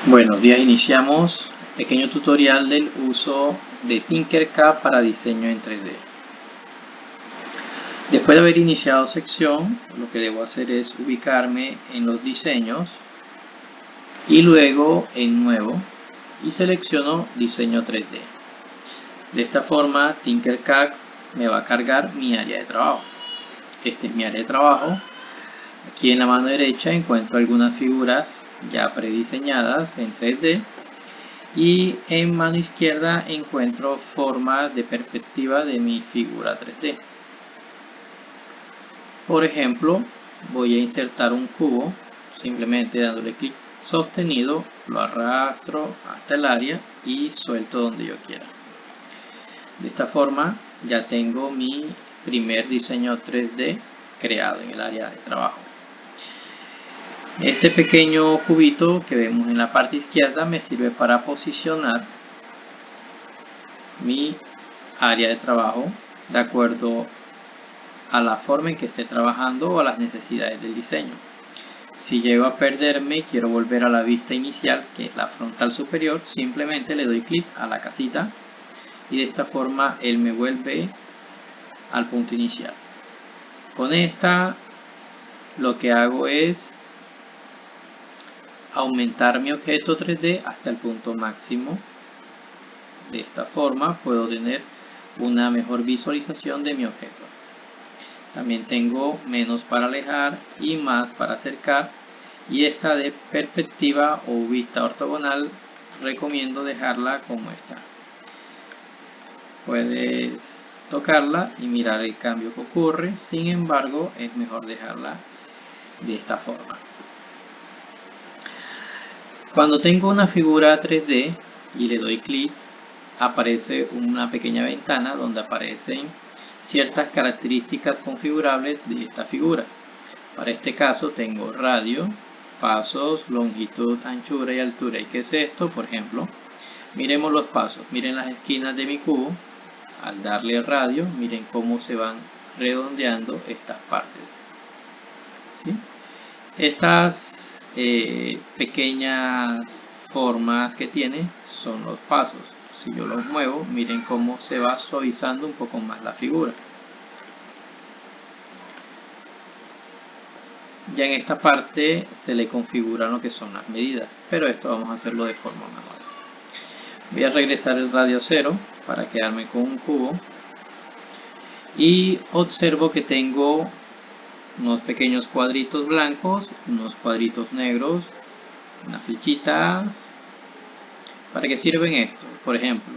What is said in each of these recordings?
Buenos días, iniciamos pequeño tutorial del uso de Tinkercad para diseño en 3D. Después de haber iniciado sección, lo que debo hacer es ubicarme en los diseños y luego en nuevo y selecciono diseño 3D. De esta forma Tinkercad me va a cargar mi área de trabajo. Este es mi área de trabajo. Aquí en la mano derecha encuentro algunas figuras ya prediseñadas en 3D. Y en mano izquierda encuentro formas de perspectiva de mi figura 3D. Por ejemplo, voy a insertar un cubo, simplemente dándole clic sostenido, lo arrastro hasta el área y suelto donde yo quiera. De esta forma ya tengo mi primer diseño 3D creado en el área de trabajo. Este pequeño cubito que vemos en la parte izquierda me sirve para posicionar mi área de trabajo de acuerdo a la forma en que esté trabajando o a las necesidades del diseño. Si llego a perderme y quiero volver a la vista inicial, que es la frontal superior, simplemente le doy clic a la casita y de esta forma él me vuelve al punto inicial. Con esta lo que hago es aumentar mi objeto 3D hasta el punto máximo. De esta forma puedo tener una mejor visualización de mi objeto. También tengo menos para alejar y más para acercar, y esta de perspectiva o vista ortogonal recomiendo dejarla como está. Puedes tocarla y mirar el cambio que ocurre, sin embargo es mejor dejarla de esta forma. Cuando tengo una figura 3D y le doy clic, aparece una pequeña ventana donde aparecen ciertas características configurables de esta figura. Para este caso tengo radio, pasos, longitud, anchura y altura. ¿Y qué es esto? Por ejemplo, miremos los pasos, miren las esquinas de mi cubo. Al darle radio, miren cómo se van redondeando estas partes. ¿Sí? Estas pequeñas formas que tiene son los pasos. Si yo los muevo, miren cómo se va suavizando un poco más la figura. Ya en esta parte se le configuran lo que son las medidas, pero esto vamos a hacerlo de forma manual. Voy a regresar el radio 0 para quedarme con un cubo y observo que tengo unos pequeños cuadritos blancos, unos cuadritos negros, unas flechitas. ¿Para qué sirven esto? Por ejemplo,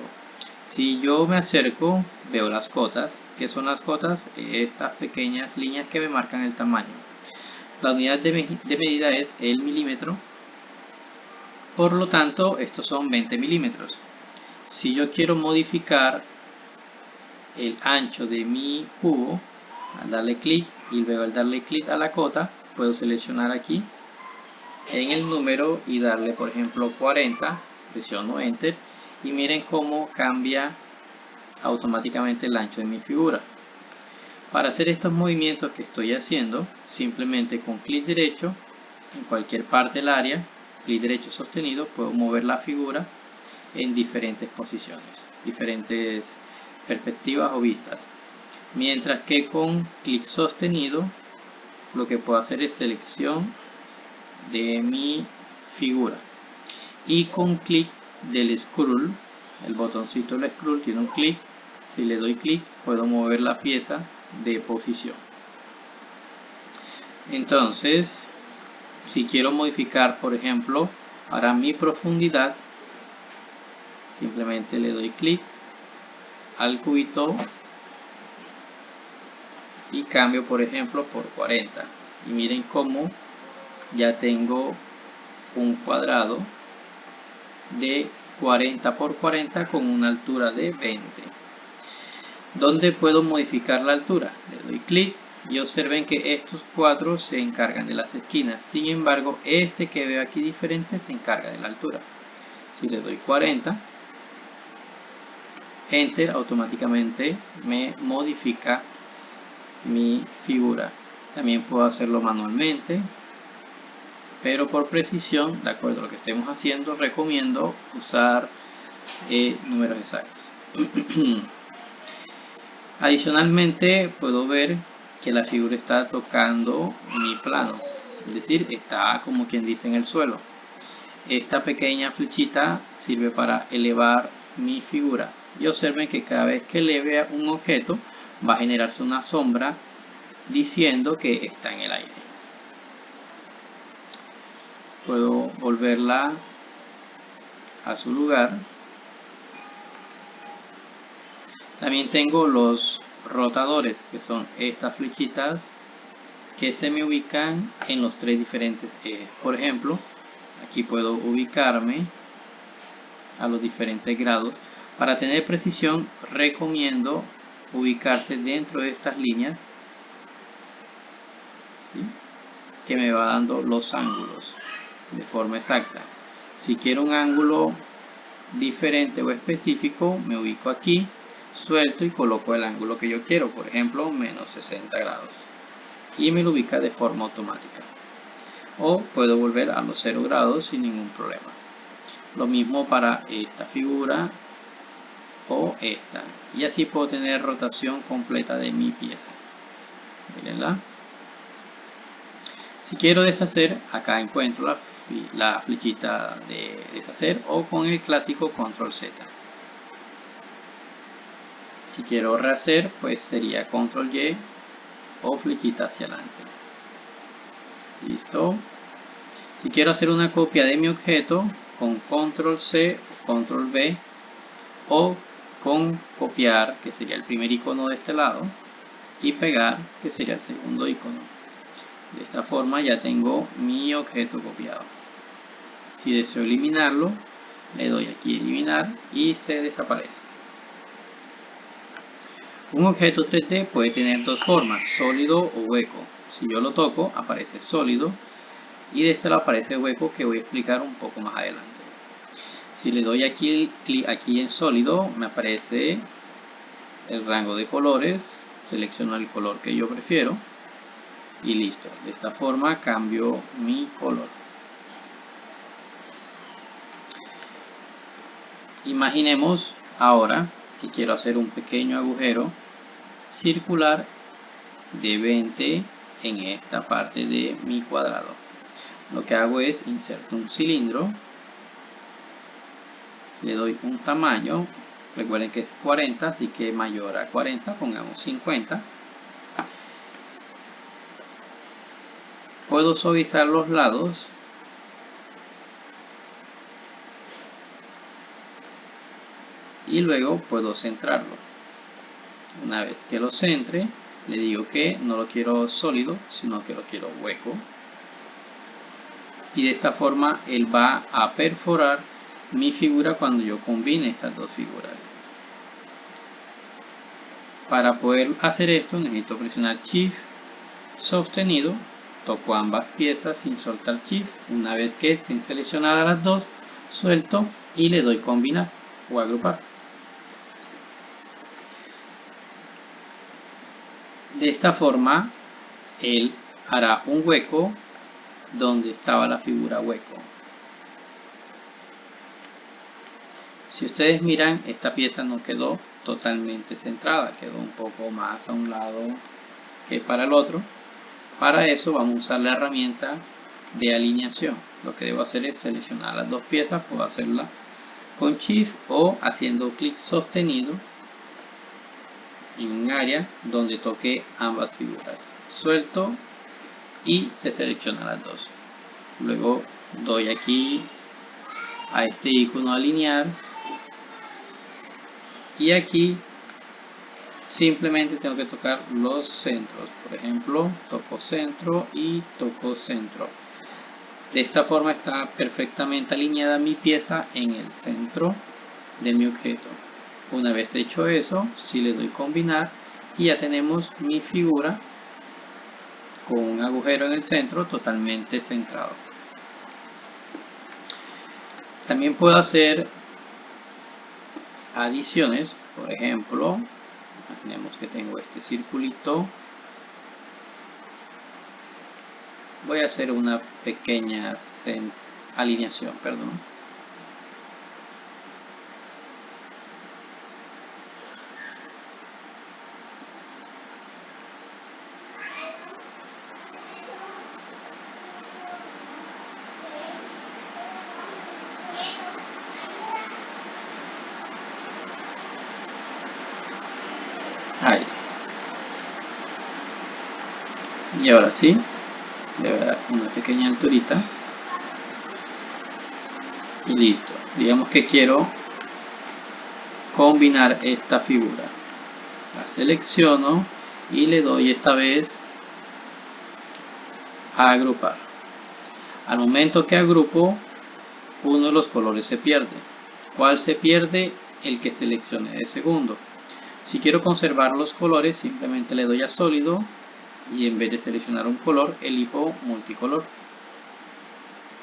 si yo me acerco, veo las cotas. ¿Qué son las cotas? Estas pequeñas líneas que me marcan el tamaño. La unidad de medida es el milímetro, por lo tanto estos son 20 milímetros. Si yo quiero modificar el ancho de mi cubo, al darle clic y luego al darle clic a la cota, puedo seleccionar aquí en el número y darle por ejemplo 40, presiono enter y miren cómo cambia automáticamente el ancho de mi figura. Para hacer estos movimientos que estoy haciendo, simplemente con clic derecho en cualquier parte del área, clic derecho sostenido, puedo mover la figura en diferentes posiciones, diferentes perspectivas o vistas. Mientras que con clic sostenido, lo que puedo hacer es selección de mi figura. Y con clic del scroll, el botoncito del scroll tiene un clic. Si le doy clic, puedo mover la pieza de posición. Entonces, si quiero modificar, por ejemplo, para mi profundidad, simplemente le doy clic al cubito y cambio, por ejemplo, por 40. Y miren cómo ya tengo un cuadrado de 40 por 40 con una altura de 20. ¿Dónde puedo modificar la altura? Le doy clic y observen que estos cuatro se encargan de las esquinas. Sin embargo, este que veo aquí diferente se encarga de la altura. Si le doy 40, enter, automáticamente me modifica mi figura. También puedo hacerlo manualmente. pero por precisión, de acuerdo a lo que estemos haciendo, recomiendo usar números exactos. Adicionalmente, puedo ver que la figura está tocando mi plano, es decir, está como quien dice en el suelo. Esta pequeña flechita sirve para elevar mi figura, y observen que cada vez que eleve un objeto va a generarse una sombra diciendo que está en el aire. Puedo volverla a su lugar. También tengo los rotadores, que son estas flechitas que se me ubican en los tres diferentes ejes. Por ejemplo, aquí puedo ubicarme a los diferentes grados. Para tener precisión, recomiendo ubicarse dentro de estas líneas, ¿sí?, que me va dando los ángulos de forma exacta. Si quiero un ángulo diferente o específico, me ubico aquí, suelto y coloco el ángulo que yo quiero, por ejemplo menos 60 grados, y me lo ubica de forma automática. O puedo volver a los 0 grados sin ningún problema. Lo mismo para esta figura o esta, y así puedo tener rotación completa de mi pieza. Mírenla. Si quiero deshacer, acá encuentro la flechita de deshacer, o con el clásico control Z. Si quiero rehacer, pues sería control Y o flechita hacia adelante. Listo. Si quiero hacer una copia de mi objeto, con control C, control V, o con copiar, que sería el primer icono de este lado, y pegar, que sería el segundo icono. De esta forma ya tengo mi objeto copiado. Si deseo eliminarlo, le doy aquí eliminar y se desaparece. Un objeto 3D puede tener dos formas, sólido o hueco. Si yo lo toco, aparece sólido, y de este lado aparece hueco, que voy a explicar un poco más adelante. Si le doy aquí clic aquí en sólido, me aparece el rango de colores, selecciono el color que yo prefiero y listo. De esta forma cambio mi color. Imaginemos ahora que quiero hacer un pequeño agujero circular de 20 en esta parte de mi cuadrado. Lo que hago es inserto un cilindro, le doy un tamaño, recuerden que es 40, así que mayor a 40, pongamos 50. Puedo suavizar los lados y luego puedo centrarlo. Una vez que lo centre, le digo que no lo quiero sólido, sino que lo quiero hueco. Y de esta forma él va a perforar mi figura cuando yo combine estas dos figuras. Para poder hacer esto necesito presionar Shift sostenido, toco ambas piezas sin soltar Shift. Una vez que estén seleccionadas las dos, suelto y le doy combinar o agrupar. De esta forma él hará un hueco donde estaba la figura hueco. Si ustedes miran, esta pieza no quedó totalmente centrada, quedó un poco más a un lado que para el otro. Para eso vamos a usar la herramienta de alineación. Lo que debo hacer es seleccionar las dos piezas, puedo hacerla con Shift o haciendo clic sostenido en un área donde toque ambas figuras. Suelto y se seleccionan las dos. Luego doy aquí a este icono alinear y aquí simplemente tengo que tocar los centros. Por ejemplo, toco centro y toco centro. De esta forma está perfectamente alineada mi pieza en el centro de mi objeto. Una vez hecho eso, si le doy combinar, y ya tenemos mi figura con un agujero en el centro totalmente centrado. También puedo hacer adiciones. Por ejemplo, imaginemos que tengo este circulito Voy a hacer una pequeña alineación, perdón. Ahí. Y ahora sí, le voy a dar una pequeña alturita. Y listo. Digamos que quiero combinar esta figura. La selecciono y le doy esta vez a agrupar. Al momento que agrupo, uno de los colores se pierde. ¿Cuál se pierde? El que seleccione de segundo. Si quiero conservar los colores, simplemente le doy a sólido y en vez de seleccionar un color, elijo multicolor.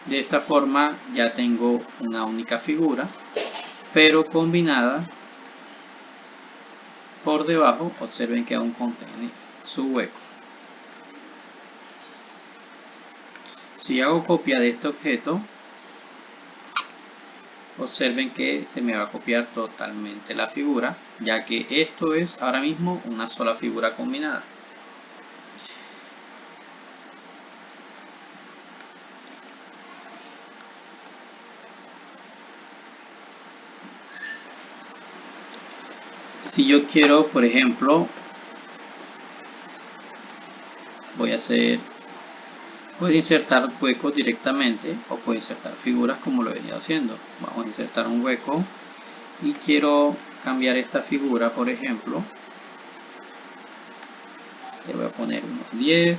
De esta forma ya tengo una única figura, pero combinada. Por debajo, observen que aún contiene su hueco. Si hago copia de este objeto, observen que se me va a copiar totalmente la figura, ya que esto es ahora mismo una sola figura combinada. Si yo quiero, por ejemplo, puedo insertar huecos directamente o puedo insertar figuras como lo he venido haciendo. Vamos a insertar un hueco y quiero cambiar esta figura, por ejemplo. Le voy a poner unos 10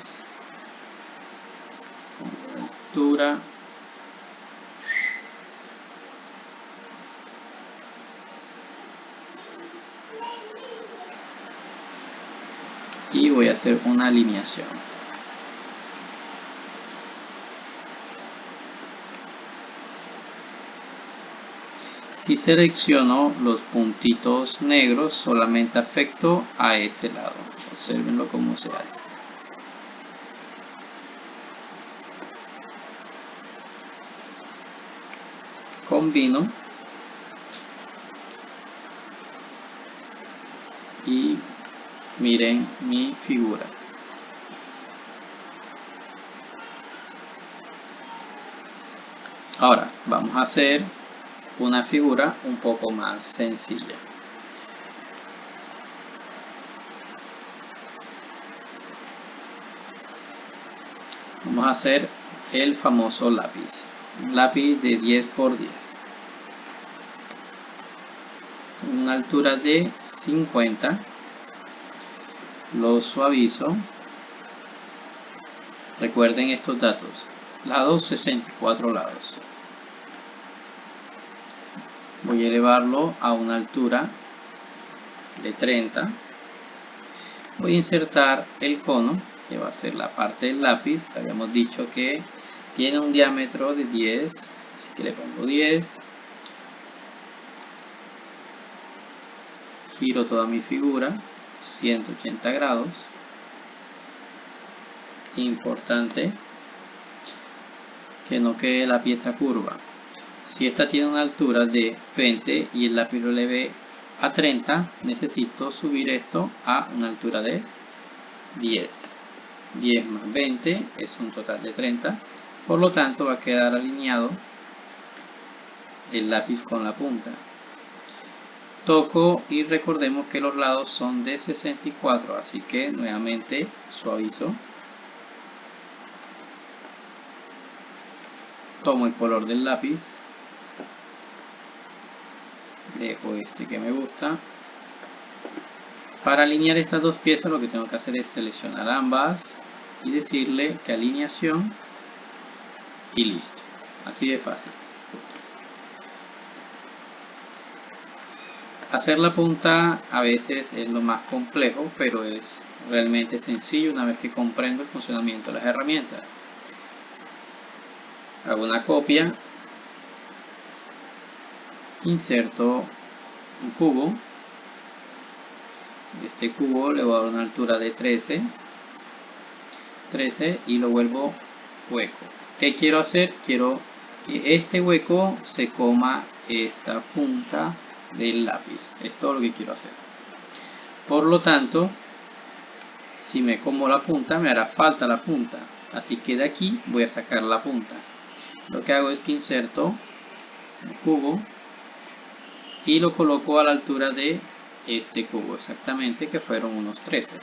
con altura. Y voy a hacer una alineación. Si selecciono los puntitos negros, solamente afecto a ese lado. Observenlo cómo se hace. Combino y miren mi figura. Ahora vamos a hacer una figura un poco más sencilla. Vamos a hacer el famoso lápiz. Un lápiz de 10 por 10. Una altura de 50. Lo suavizo. Recuerden estos datos. Lados 64 lados. Voy a elevarlo a una altura de 30. Voy a insertar el cono, que va a ser la parte del lápiz. Habíamos dicho que tiene un diámetro de 10, así que le pongo 10. Giro toda mi figura 180 grados. Importante que no quede la pieza curva. Si esta tiene una altura de 20 y el lápiz lo elevé a 30, necesito subir esto a una altura de 10. 10 más 20 es un total de 30. Por lo tanto va a quedar alineado el lápiz con la punta. Toco y recordemos que los lados son de 64, así que nuevamente suavizo. Tomo el color del lápiz. Dejo este que me gusta. Para alinear estas dos piezas lo que tengo que hacer es seleccionar ambas y decirle que alineación y listo. Así de fácil. Hacer la punta a veces es lo más complejo, pero es realmente sencillo una vez que comprendo el funcionamiento de las herramientas. Hago una copia, inserto un cubo. Este cubo le voy a dar una altura de 13 y lo vuelvo hueco. ¿Qué quiero hacer? Quiero que este hueco se coma esta punta del lápiz. Es todo lo que quiero hacer. Por lo tanto, si me como la punta, me hará falta la punta. Así que de aquí voy a sacar la punta. Lo que hago es que inserto un cubo y lo coloco a la altura de este cubo, exactamente, que fueron unos 13.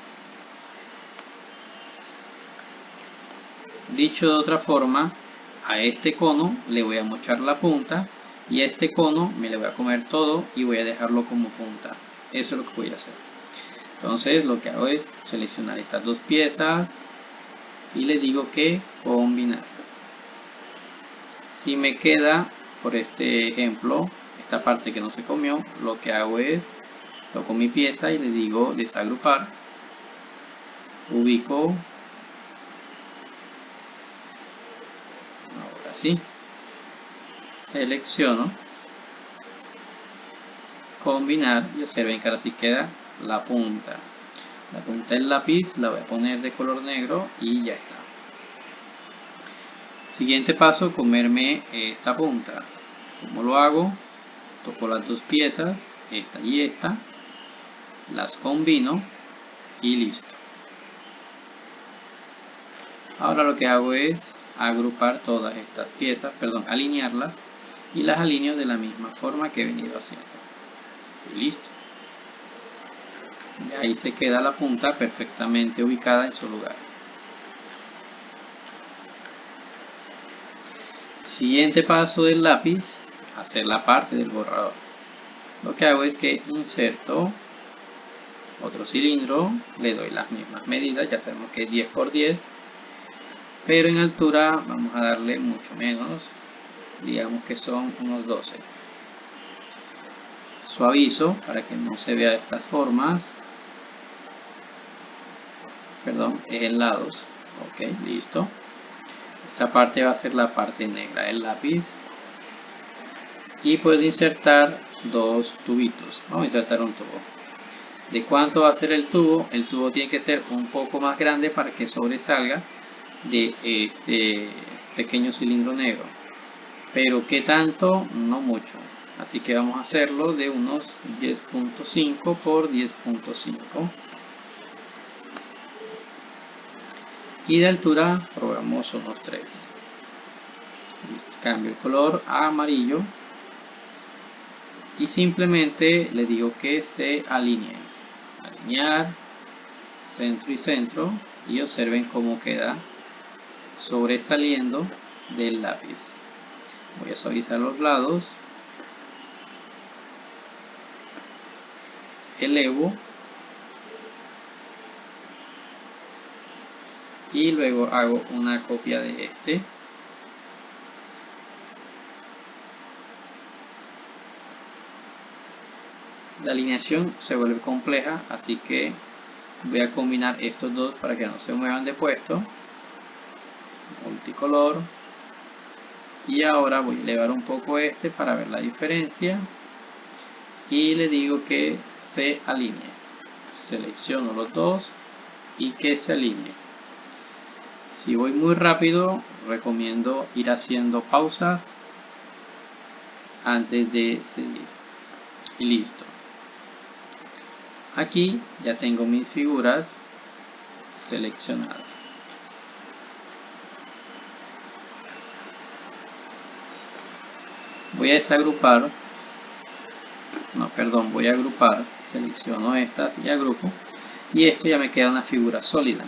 Dicho de otra forma, a este cono le voy a mochar la punta y a este cono me le voy a comer todo y voy a dejarlo como punta. Eso es lo que voy a hacer. Entonces lo que hago es seleccionar estas dos piezas y le digo que combinar. Si me queda, por este ejemplo, esta parte que no se comió, lo que hago es toco mi pieza y le digo desagrupar, ubico, ahora sí, selecciono, combinar y observen que ahora sí queda la punta del lápiz. La voy a poner de color negro y ya está. Siguiente paso, comerme esta punta. ¿Cómo lo hago? Toco las dos piezas, esta y esta, las combino y listo. Ahora lo que hago es agrupar todas estas piezas, perdón, alinearlas, y las alineo de la misma forma que he venido haciendo. Y listo. Y ahí se queda la punta perfectamente ubicada en su lugar. Siguiente paso del lápiz, hacer la parte del borrador. Lo que hago es que inserto otro cilindro, le doy las mismas medidas, ya sabemos que es 10 por 10, pero en altura vamos a darle mucho menos, digamos que son unos 12. Suavizo para que no se vea de estas formas, perdón, es en lados. Ok, listo. Esta parte va a ser la parte negra del lápiz y puedo insertar dos tubitos. Vamos a insertar un tubo. ¿De cuánto va a ser el tubo? El tubo tiene que ser un poco más grande para que sobresalga de este pequeño cilindro negro, pero ¿qué tanto? No mucho, así que vamos a hacerlo de unos 10.5 por 10.5 y de altura probamos unos 3. Cambio el color a amarillo y simplemente le digo que se alineen. Alinear, centro y centro, y observen cómo queda sobresaliendo del lápiz. Voy a suavizar los lados, elevo y luego hago una copia de este. La alineación se vuelve compleja, así que voy a combinar estos dos para que no se muevan de puesto. Multicolor. Y ahora voy a elevar un poco este para ver la diferencia. Y le digo que se alinee. Selecciono los dos y que se alinee. Si voy muy rápido, recomiendo ir haciendo pausas antes de seguir. Y listo. Aquí ya tengo mis figuras seleccionadas. Voy a desagrupar, no, perdón, voy a agrupar, selecciono estas y agrupo, y esto ya me queda una figura sólida.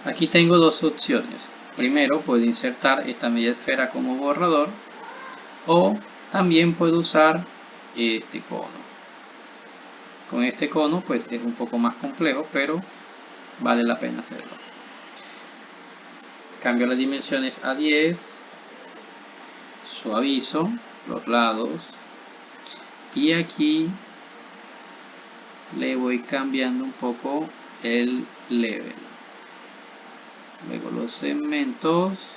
Aquí tengo dos opciones. Primero puedo insertar esta media esfera como borrador, o también puedo usar este cono. Con este cono pues es un poco más complejo, pero vale la pena hacerlo. Cambio las dimensiones a 10, suavizo los lados y aquí le voy cambiando un poco el level. Luego los segmentos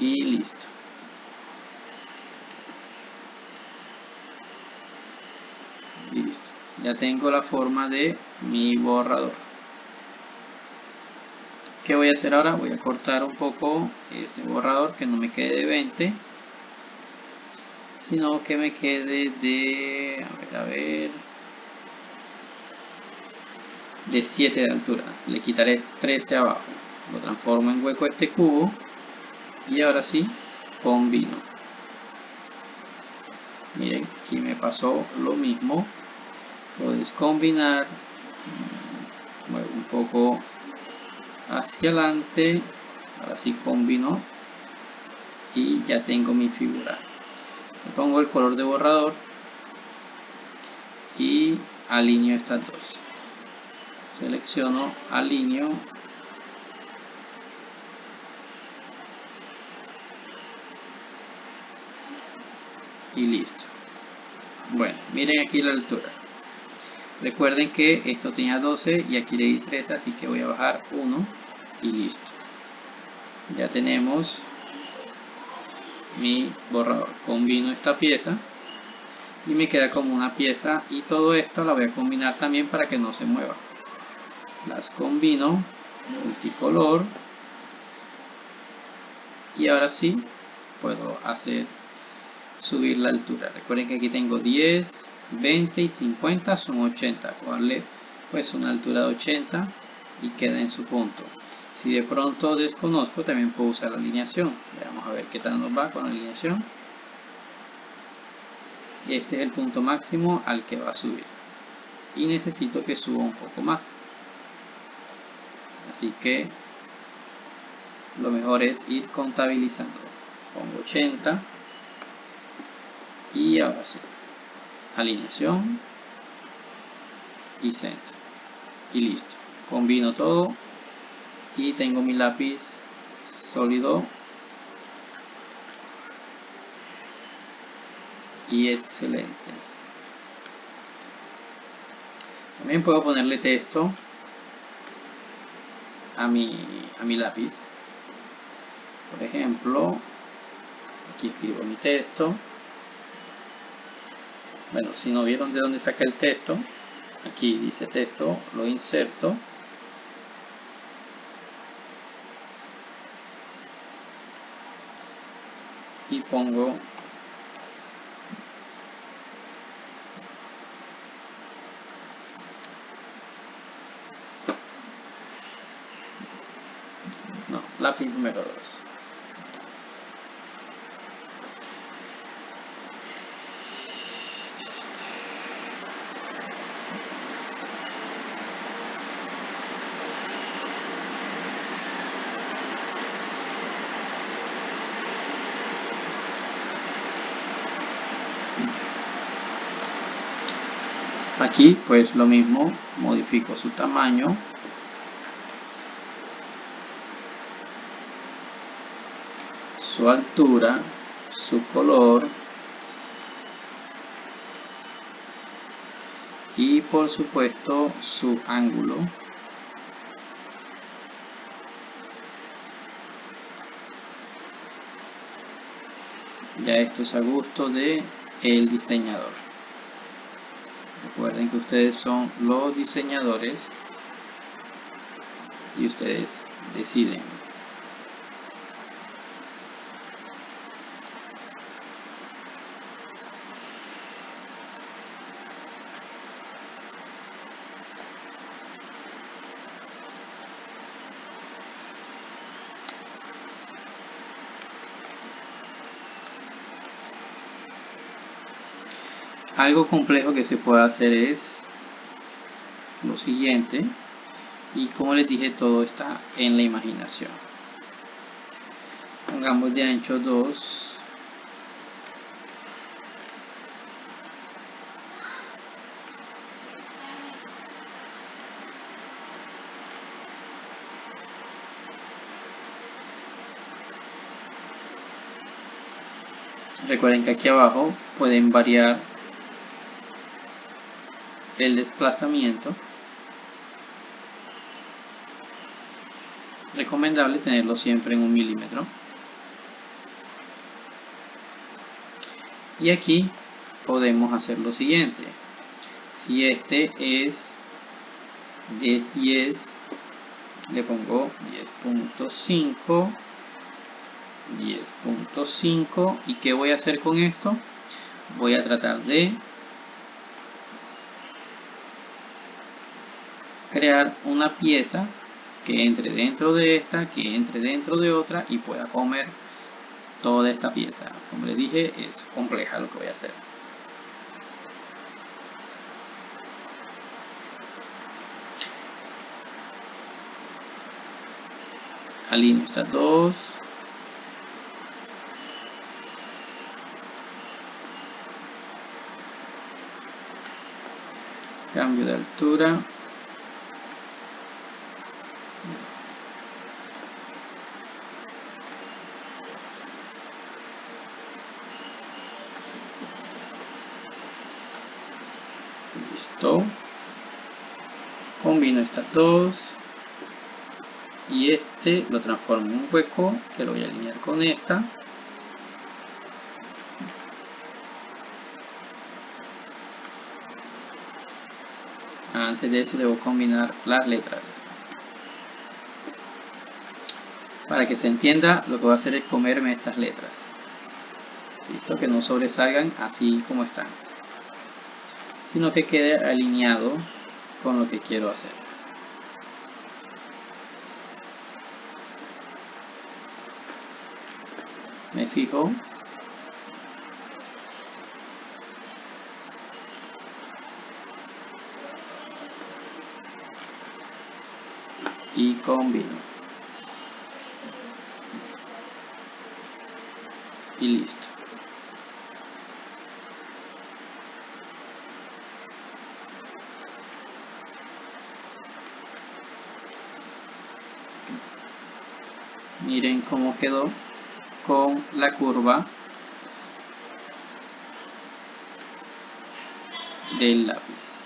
y listo. Listo. Ya tengo la forma de mi borrador. ¿Qué voy a hacer ahora? Voy a cortar un poco este borrador, que no me quede de 20, sino que me quede de, a ver, de 7 de altura. Le quitaré 13 abajo, lo transformo en hueco este cubo y ahora sí combino. Miren, aquí me pasó lo mismo. Puedes combinar, muevo un poco hacia adelante, ahora sí combino y ya tengo mi figura. Le pongo el color de borrador y alineo estas dos. Selecciono, alineo y listo. Bueno, miren aquí la altura. Recuerden que esto tenía 12 y aquí le di 13, así que voy a bajar 1 y listo. Ya tenemos mi borrador. Combino esta pieza y me queda como una pieza, y todo esto la voy a combinar también para que no se mueva. Las combino, multicolor, y ahora sí puedo hacer subir la altura. Recuerden que aquí tengo 10, 20 y 50, son 80. Darle pues una altura de 80 y queda en su punto. Si de pronto desconozco, también puedo usar la alineación. Vamos a ver qué tal nos va con la alineación. Este es el punto máximo al que va a subir y necesito que suba un poco más, así que lo mejor es ir contabilizando. Pongo 80 y ahora sí, alineación y centro y listo. Combino todo y tengo mi lápiz sólido y excelente. También puedo ponerle texto a mi lápiz. Por ejemplo, aquí escribo mi texto. Bueno, si no vieron de dónde saqué el texto, aquí dice texto, lo inserto y pongo lápiz número 2. Aquí pues lo mismo, modifico su tamaño, su altura, su color y por supuesto su ángulo. Ya esto es a gusto de el diseñador. Recuerden que ustedes son los diseñadores y ustedes deciden. Algo complejo que se puede hacer es lo siguiente, y como les dije, todo está en la imaginación. Pongamos de ancho 2. Recuerden que aquí abajo pueden variar el desplazamiento. Recomendable tenerlo siempre en 1 milímetro. Y aquí podemos hacer lo siguiente. Si este es de 10, le pongo 10.5, 10.5. ¿Y qué voy a hacer con esto? Voy a tratar de crear una pieza que entre dentro de esta, que entre dentro de otra y pueda comer toda esta pieza. Como les dije, es compleja lo que voy a hacer. Alineo estas dos. Cambio de altura. Listo. Combino estas dos. Y este lo transformo en un hueco que lo voy a alinear con esta. Antes de eso debo combinar las letras. Para que se entienda, lo que voy a hacer es comerme estas letras. Listo, que no sobresalgan así como están, sino que quede alineado con lo que quiero hacer. Me fijo. Y combino. Y listo. Miren cómo quedó con la curva del lápiz.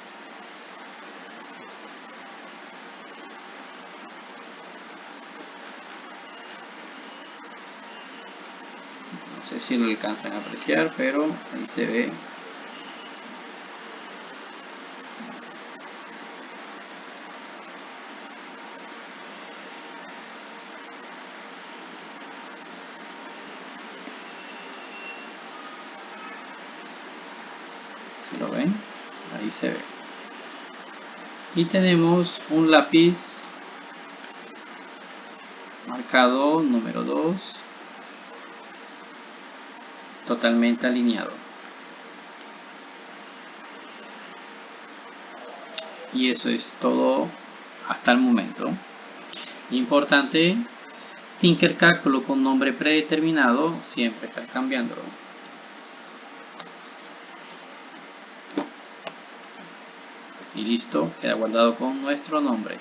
No sé si lo alcanzan a apreciar, pero ahí se ve. ¿Sí lo ven? Ahí se ve. Y tenemos un lápiz marcado número 2, totalmente alineado. Y eso es todo hasta el momento. Importante, Tinkercad coloca un nombre predeterminado, siempre estar cambiándolo. Y listo, queda guardado con nuestro nombre.